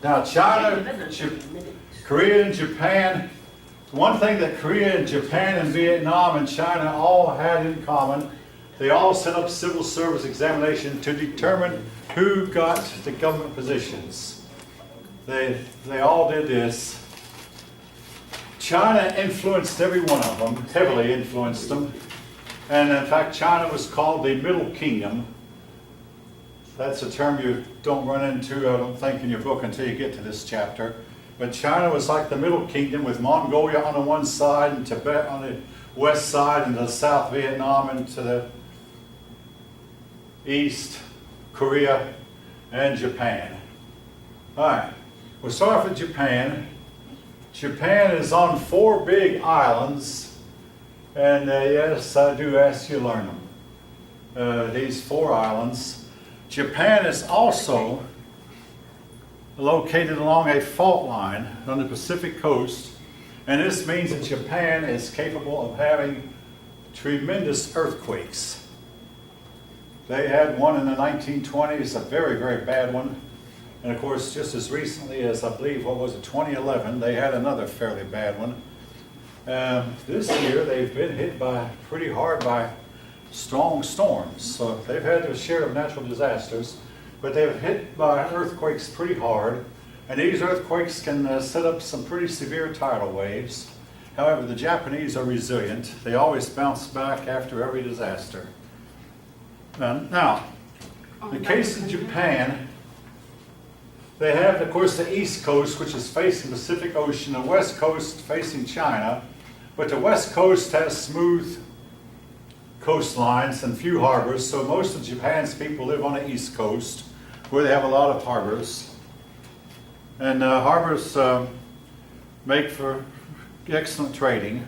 Now, China, Korea and Japan, one thing that Korea and Japan and Vietnam and China all had in common, they all set up civil service examination to determine who got the government positions. They all did this. China influenced every one of them, heavily influenced them. And in fact, China was called the Middle Kingdom. That's a term you don't run into, I don't think, in your book until you get to this chapter. But China was like the Middle Kingdom with Mongolia on the one side and Tibet on the west side and the South Vietnam and to the east, Korea and Japan. All right, we'll start off with Japan. Japan is on 4 big islands, and yes, I do ask you to learn them. These 4 islands. Japan is also located along a fault line on the Pacific coast, and this means that Japan is capable of having tremendous earthquakes. They had one in the 1920s, a very, very bad one. And of course, just as recently as, I believe, 2011, they had another fairly bad one. This year, they've been hit pretty hard by strong storms. So they've had their share of natural disasters, but they've hit by earthquakes pretty hard. And these earthquakes can set up some pretty severe tidal waves. However, the Japanese are resilient. They always bounce back after every disaster. Now, in the case of Japan, they have, of course, the east coast, which is facing the Pacific Ocean, the west coast facing China. But the west coast has smooth coastlines and few harbors, so most of Japan's people live on the east coast, where they have a lot of harbors. And harbors make for excellent trading.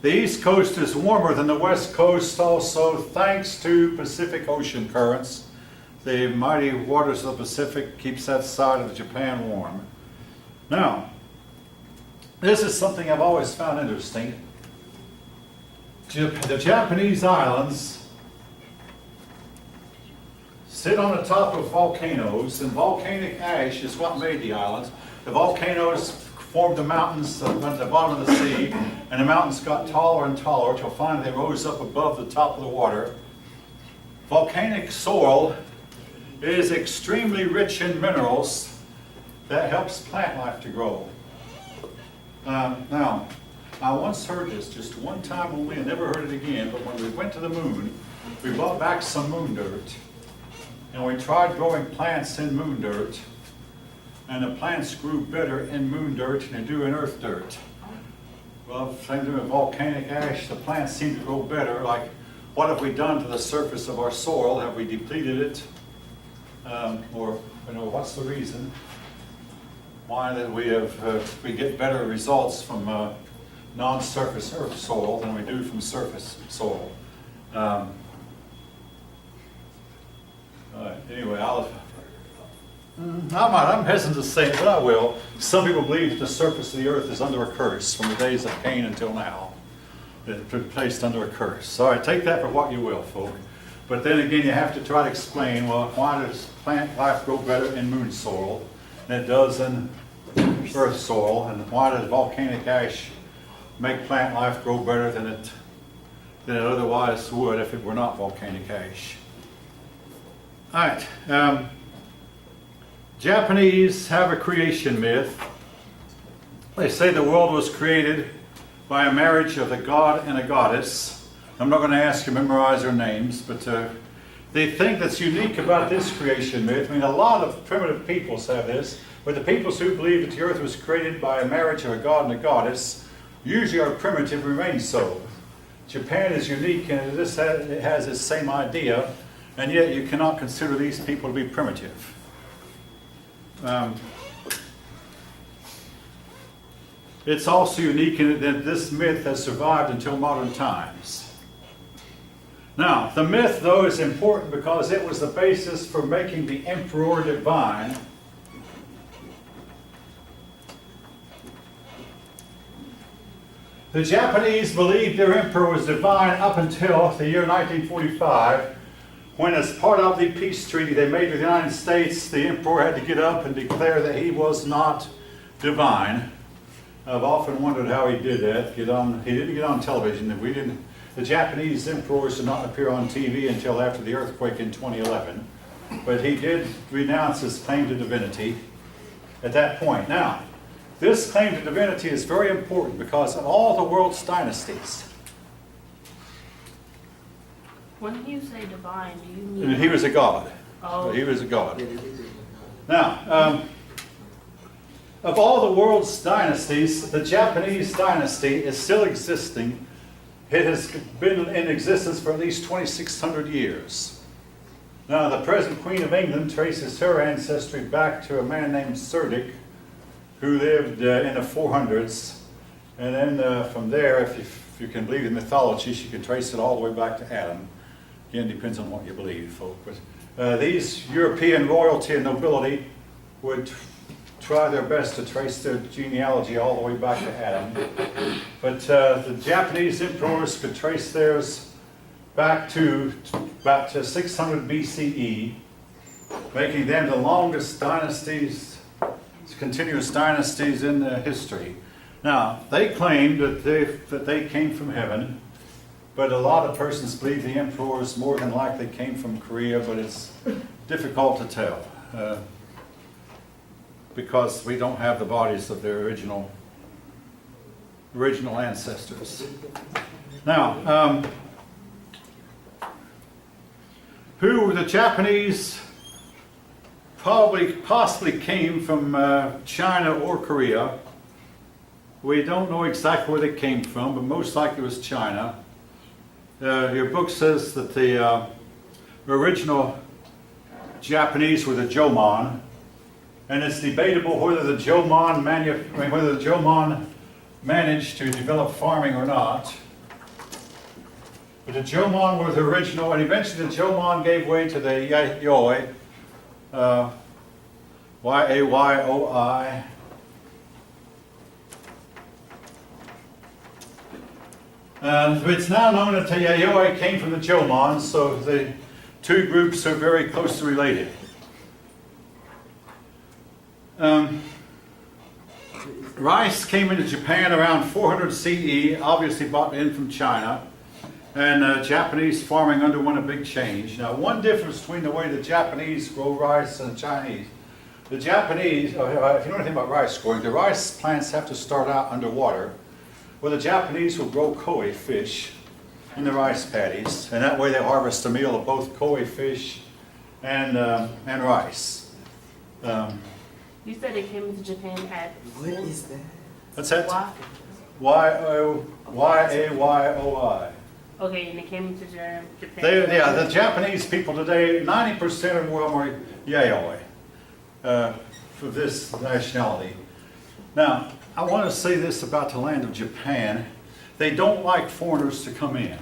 The east coast is warmer than the west coast also, thanks to Pacific Ocean currents. The mighty waters of the Pacific keeps that side of Japan warm. Now, this is something I've always found interesting. The Japanese islands sit on the top of volcanoes, and volcanic ash is what made the islands. The volcanoes formed the mountains at the bottom of the sea, and the mountains got taller and taller until finally they rose up above the top of the water. Volcanic soil is extremely rich in minerals that helps plant life to grow. Now, I once heard this just one time only and never heard it again, but when we went to the moon, we brought back some moon dirt, and we tried growing plants in moon dirt, and the plants grew better in moon dirt than they do in earth dirt. Well, same thing with volcanic ash, the plants seem to grow better. Like, what have we done to the surface of our soil? Have we depleted it? Or, what's the reason why that we get better results from non-surface earth soil than we do from surface soil? Anyway, I'm hesitant to say it, but I will. Some people believe that the surface of the earth is under a curse from the days of Cain until now. It's been placed under a curse. All right, take that for what you will, folk. But then again, you have to try to explain, well, why does plant life grow better in moon soil than it does in earth soil, and why does volcanic ash make plant life grow better than it otherwise would if it were not volcanic ash? All right. Japanese have a creation myth. They say the world was created by a marriage of a god and a goddess. I'm not going to ask you to memorize their names, but the thing that's unique about this creation myth, a lot of primitive peoples have this, but the peoples who believe that the earth was created by a marriage of a god and a goddess usually are primitive, remain so. Japan is unique, and it has this same idea, and yet you cannot consider these people to be primitive. It's also unique in that this myth has survived until modern times. Now, the myth, though, is important because it was the basis for making the emperor divine. The Japanese believed their emperor was divine up until the year 1945, when as part of the peace treaty they made with the United States, the emperor had to get up and declare that he was not divine. I've often wondered how he did that. He didn't get on television. The Japanese emperors did not appear on TV until after the earthquake in 2011. But he did renounce his claim to divinity at that point. Now, this claim to divinity is very important because of all the world's dynasties. When you say divine, do you mean... He was a god. Oh. He was a god. Now, of all the world's dynasties, the Japanese dynasty is still existing. It has been in existence for at least 2,600 years. Now, the present Queen of England traces her ancestry back to a man named Cerdic, who lived in the 400s. And then from there, if you can believe in mythology, you can trace it all the way back to Adam. Again, depends on what you believe, folks. But these European royalty and nobility would try their best to trace their genealogy all the way back to Adam. But the Japanese emperors could trace theirs back to 600 BCE, making them the longest dynasties, continuous dynasties in history. Now, they claim that they came from heaven, but a lot of persons believe the emperors more than likely came from Korea, but it's difficult to tell because we don't have the bodies of their original ancestors. Now, who the Japanese possibly came from China or Korea. We don't know exactly where they came from, but most likely it was China. Your book says that the original Japanese were the Jomon, and it's debatable whether the Jomon managed to develop farming or not. But the Jomon were the original, and eventually the Jomon gave way to the Yayoi, Y-A-Y-O-I. It's now known that the Yayoi came from the Jomon, so the two groups are very closely related. Rice came into Japan around 400 CE, obviously brought in from China, and Japanese farming underwent a big change. Now, one difference between the way the Japanese grow rice and the Chinese. The Japanese, if you know anything about rice growing, the rice plants have to start out underwater. Well, the Japanese will grow koi fish in the rice paddies, and that way they harvest a meal of both koi fish and rice. You said it came to Japan at... What is that? What's that? Why? Y-A-Y-O-I. Okay, and it came to Japan. The Japanese people today, 90% of them are Yayoi for this nationality. Now, I want to say this about the land of Japan. They don't like foreigners to come in.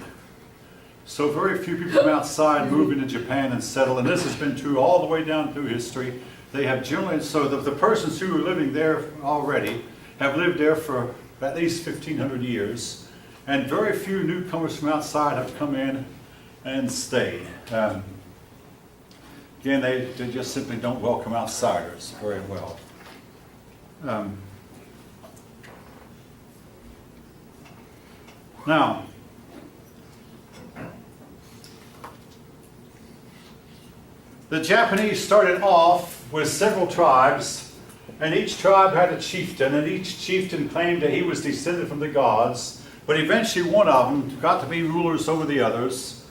So very few people from outside move into Japan and settle, and this has been true all the way down through history. They have generally, so the persons who are living there already have lived there for at least 1,500 years, and very few newcomers from outside have come in and stayed. Again, they just simply don't welcome outsiders very well. Now, the Japanese started off with several tribes, and each tribe had a chieftain, and each chieftain claimed that he was descended from the gods, but eventually one of them got to be rulers over the others.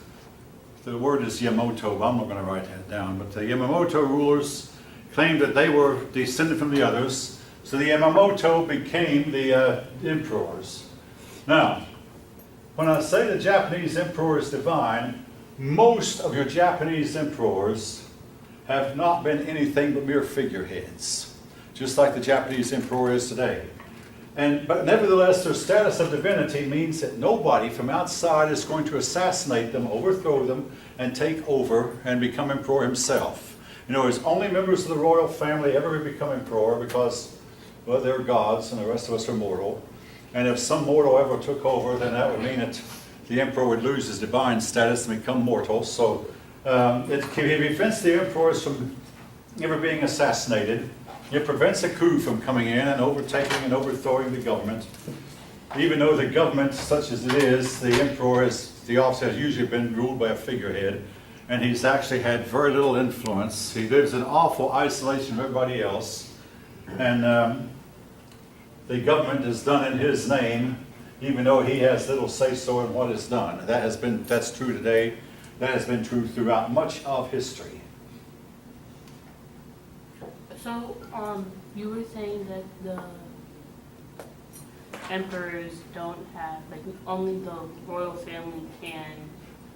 The word is Yamamoto, I'm not going to write that down, but the Yamamoto rulers claimed that they were descended from the others, so the Yamamoto became the emperors. Now, when I say the Japanese emperor is divine, most of your Japanese emperors have not been anything but mere figureheads, just like the Japanese emperor is today. But nevertheless, their status of divinity means that nobody from outside is going to assassinate them, overthrow them, and take over and become emperor himself. You know, it's only members of the royal family ever become emperor because, well, they're gods and the rest of us are mortal. And if some mortal ever took over, then that would mean that the emperor would lose his divine status and become mortal. So It prevents the emperors from ever being assassinated. It prevents a coup from coming in and overtaking and overthrowing the government. Even though the government, such as it is, the emperor the office has usually been ruled by a figurehead, and he's actually had very little influence. He lives in awful isolation from everybody else, and the government is done in his name, even though he has little say-so in what is done. That's true today. That has been true throughout much of history. So, you were saying that the emperors don't have, like, only the royal family can.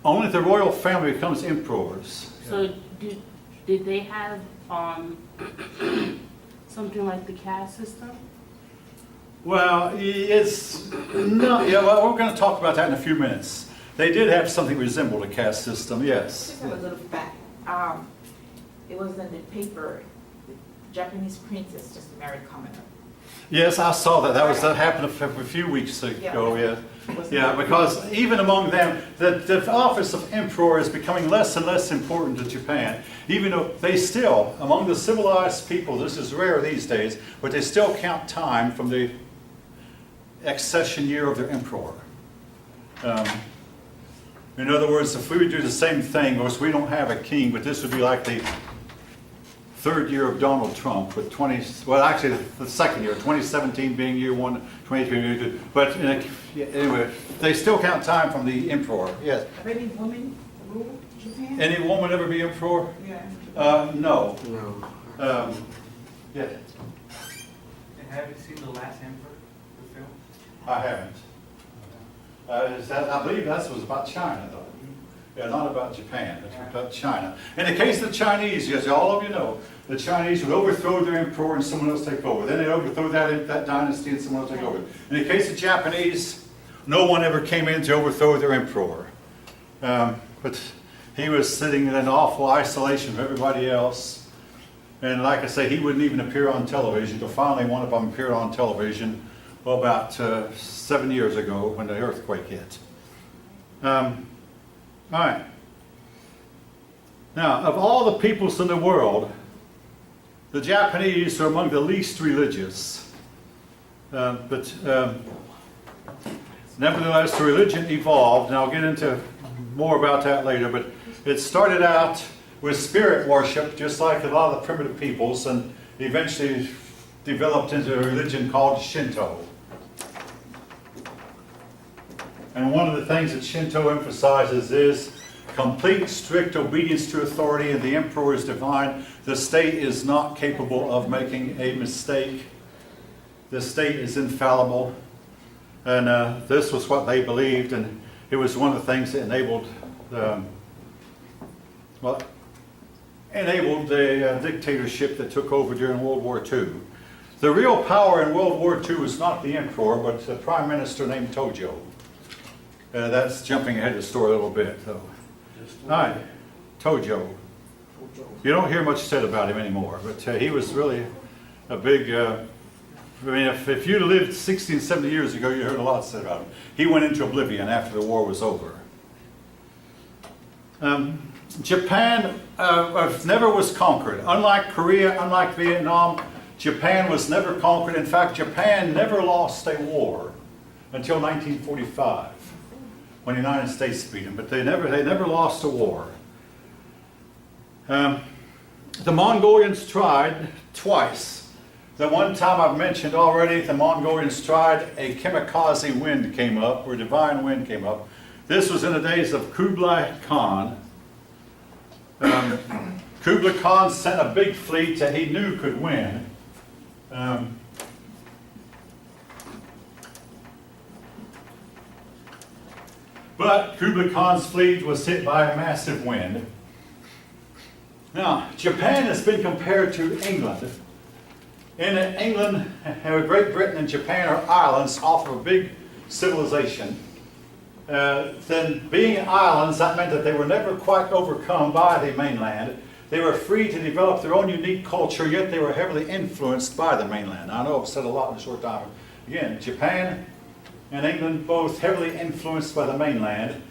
Only the royal family becomes emperors. So, did they have something like the caste system? Well, it's not. Yeah, well, we're going to talk about that in a few minutes. They did have something resembled a caste system, yes. Just have a little fact. It was in the paper, the Japanese princess just married commoner. Yes, I saw that. That happened a few weeks ago. Yeah, yeah. Because even among them, the office of emperor is becoming less and less important to Japan. Even though they still, among the civilized people, this is rare these days, but they still count time from the accession year of their emperor. In other words, if we would do the same thing, of course we don't have a king, but this would be like the third year of Donald Trump with actually the second year, 2017 being year one, 2023 year two. But anyway, they still count time from the emperor, yes. Have any women rule Japan? Any woman ever be emperor? Yeah. No. No. Yeah, And have you seen The Last Emperor, the film? I haven't. I believe that was about China, though. Yeah, not about Japan, it's about China. In the case of the Chinese, as all of you know, the Chinese would overthrow their emperor and someone else take over. Then they'd overthrow that dynasty and someone else take over. In the case of Japanese, no one ever came in to overthrow their emperor. But he was sitting in an awful isolation from everybody else. And like I say, he wouldn't even appear on television until finally one of them appeared on television about 7 years ago when the earthquake hit. All right. Now, of all the peoples in the world, the Japanese are among the least religious. Nevertheless, the religion evolved, and I'll get into more about that later, but it started out with spirit worship, just like a lot of the primitive peoples, and eventually developed into a religion called Shinto. And one of the things that Shinto emphasizes is complete, strict obedience to authority, and the emperor is divine. The state is not capable of making a mistake. The state is infallible. And this was what they believed, and it was one of the things that enabled the dictatorship that took over during World War II. The real power in World War II was not the emperor, but a prime minister named Tojo. That's jumping ahead of the story a little bit, though. All right, Tojo. You don't hear much said about him anymore, but he was really a big, if you lived 60 and 70 years ago, you heard a lot said about him. He went into oblivion after the war was over. Japan never was conquered. Unlike Korea, unlike Vietnam, Japan was never conquered. In fact, Japan never lost a war until 1945, when the United States beat them. But they never lost a war. The Mongolians tried twice. The one time I've mentioned already, the Mongolians tried, a kamikaze wind came up, or divine wind came up. This was in the days of Kublai Khan. Kublai Khan sent a big fleet that he knew could win. But Kublai Khan's fleet was hit by a massive wind. Now, Japan has been compared to England. In England, Great Britain and Japan are islands off of a big civilization. Then being islands, that meant that they were never quite overcome by the mainland. They were free to develop their own unique culture, yet they were heavily influenced by the mainland. I know I've said a lot in a short time. Again, Japan and England both heavily influenced by the mainland.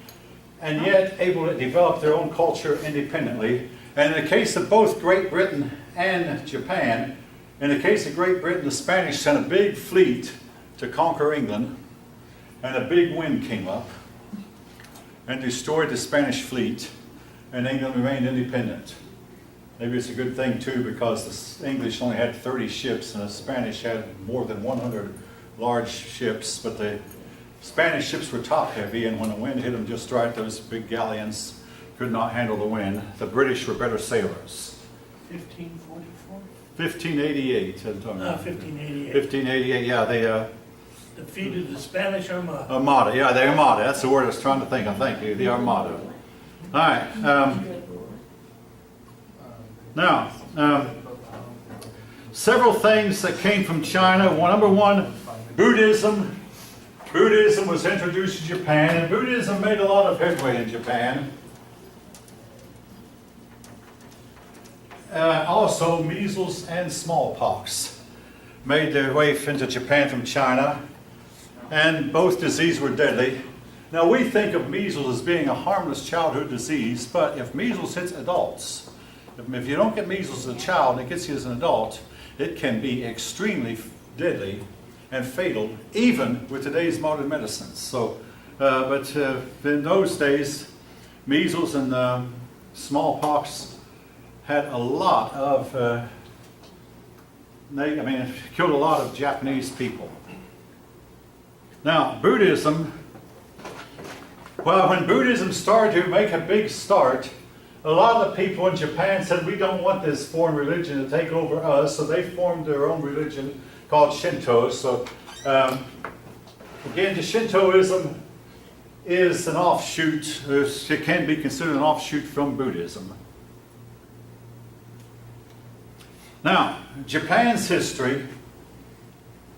and yet able to develop their own culture independently. And in the case of both Great Britain and Japan, in the case of Great Britain, the Spanish sent a big fleet to conquer England, and a big wind came up and destroyed the Spanish fleet, and England remained independent. Maybe it's a good thing too, because the English only had 30 ships and the Spanish had more than 100 large ships, but the Spanish ships were top heavy, and when the wind hit them just right, those big galleons could not handle the wind. The British were better sailors. 1544? 1588. 1588. 1588, yeah, they Defeated the Spanish Armada. Armada, yeah, the Armada, that's the word I was trying to think of, thank you, the Armada. All right, now, several things that came from China. Well, number one, Buddhism. Buddhism was introduced to Japan, and Buddhism made a lot of headway in Japan. Also, measles and smallpox made their way into Japan from China, and both diseases were deadly. Now, we think of measles as being a harmless childhood disease, but if measles hits adults, if you don't get measles as a child and it gets you as an adult, it can be extremely deadly and fatal, even with today's modern medicines. So, but in those days, measles and smallpox had a lot of, it killed a lot of Japanese people. Now, Buddhism, well, when Buddhism started to make a big start, a lot of the people in Japan said, we don't want this foreign religion to take over us, so they formed their own religion called Shinto. So, again, Shintoism is an offshoot, it can be considered an offshoot from Buddhism. Now, Japan's history,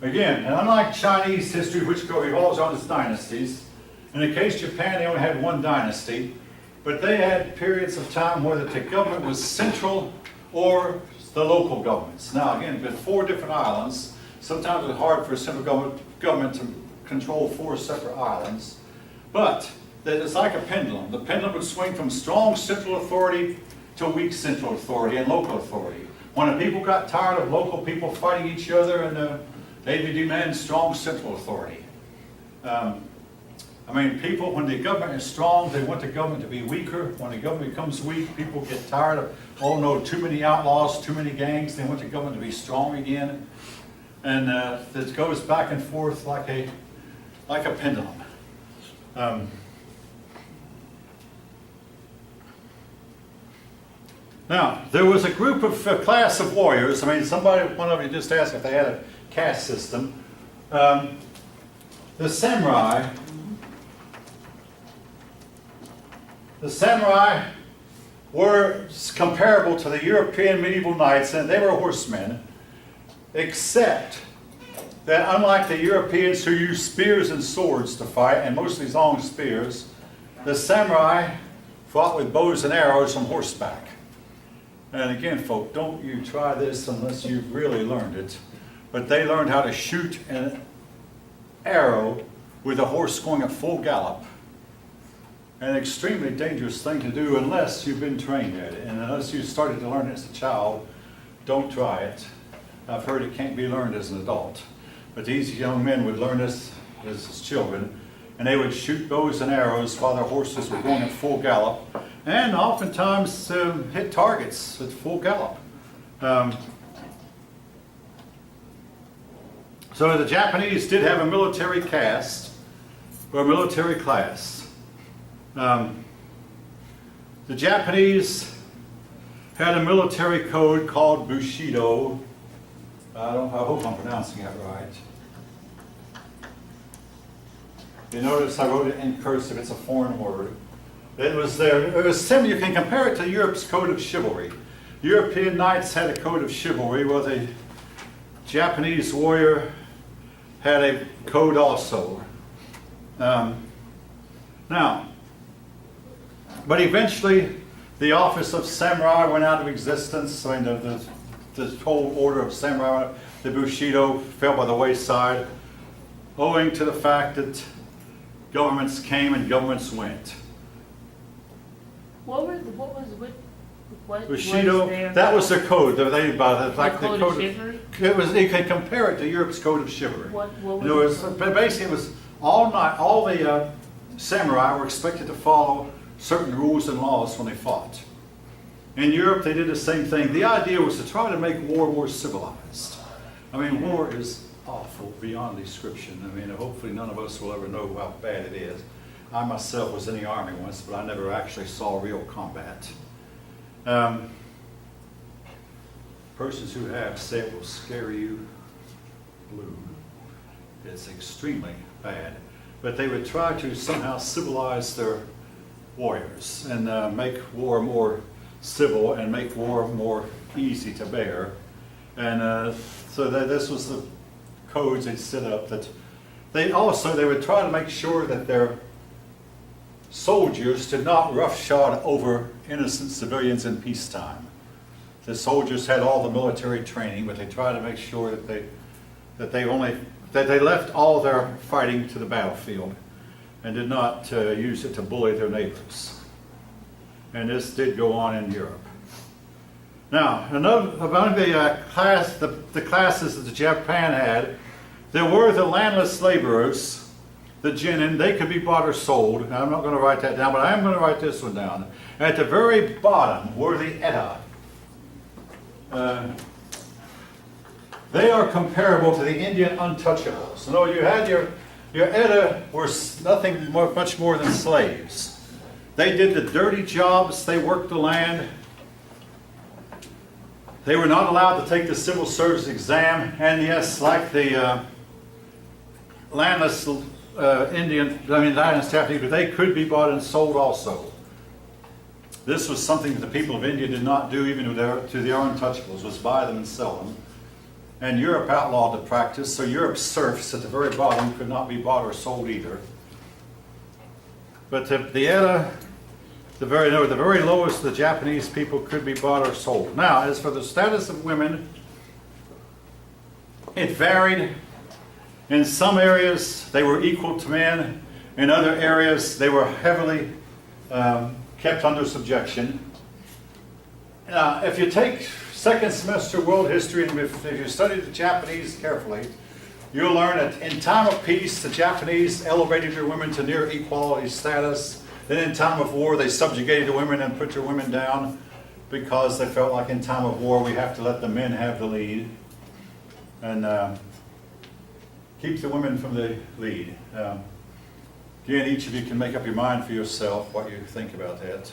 again, and unlike Chinese history, which revolves on its dynasties, in the case of Japan, they only had one dynasty, but they had periods of time where the government was central or the local governments. Now, again, with 4 different islands, sometimes it's hard for a central government to control 4 separate islands, but it's like a pendulum. The pendulum would swing from strong central authority to weak central authority and local authority. When the people got tired of local people fighting each other, and they would demand strong central authority. People, when the government is strong, they want the government to be weaker. When the government becomes weak, people get tired of, oh no, too many outlaws, too many gangs. They want the government to be strong again. And it goes back and forth like a pendulum. Now, there was a group of class of warriors. One of you just asked if they had a caste system. The samurai. The samurai were comparable to the European medieval knights, and they were horsemen, except that unlike the Europeans who used spears and swords to fight, and mostly long spears, the samurai fought with bows and arrows on horseback. And again, folk, don't you try this unless you've really learned it. But they learned how to shoot an arrow with a horse going at full gallop. An extremely dangerous thing to do unless you've been trained at it. And unless you started to learn it as a child, don't try it. I've heard it can't be learned as an adult. But these young men would learn this as children, and they would shoot bows and arrows while their horses were going at full gallop, and oftentimes hit targets at full gallop. So the Japanese did have a military caste, or a military class. The Japanese had a military code called Bushido. I hope I'm pronouncing that right. You notice I wrote it in cursive, it's a foreign word. It was similar, you can compare it to Europe's code of chivalry. European knights had a code of chivalry, while the Japanese warrior had a code also. But eventually the office of samurai went out of existence. The whole order of samurai, the Bushido, fell by the wayside, owing to the fact that governments came and governments went. What was Bushido, their? that was their code, like the code code of of, chivalry? it was, you can compare it to Europe's code of chivalry. What In other was words, but basically it was all the samurai were expected to follow certain rules and laws when they fought. In Europe, they did the same thing. The idea was to try to make war more civilized. I mean, war is awful beyond description. I mean, hopefully none of us will ever know how bad it is. I myself was in the army once, but I never actually saw real combat. Persons who have say it will scare you blue. It's extremely bad. But they would try to somehow civilize their warriors and make war more civil and make war more easy to bear. And so this was the codes they set up. That they would try to make sure that their soldiers did not roughshod over innocent civilians in peacetime. The soldiers had all the military training, but they tried to make sure that they left all their fighting to the battlefield and did not use it to bully their neighbors. And this did go on in Europe. Now, among the classes that Japan had, there were the landless laborers, the genin. They could be bought or sold. Now, I'm not going to write that down, but I am going to write this one down. At the very bottom were the eta. They are comparable to the Indian untouchables. So you had your eta were much more than slaves. They did the dirty jobs. They worked the land. They were not allowed to take the civil service exam. And yes, like the landless landless Japanese, but they could be bought and sold also. This was something that the people of India did not do even to their untouchables, was buy them and sell them. And Europe outlawed the practice, so Europe's serfs at the very bottom could not be bought or sold either. But the eta, the very lowest of the Japanese people could be bought or sold. Now, as for the status of women, it varied. In some areas, they were equal to men. In other areas, they were heavily kept under subjection. Now, if you take second semester world history, and if you study the Japanese carefully, you'll learn that in time of peace, the Japanese elevated their women to near equality status. Then in time of war, they subjugated the women and put their women down because they felt like in time of war, we have to let the men have the lead and keep the women from the lead. Again, each of you can make up your mind for yourself what you think about that.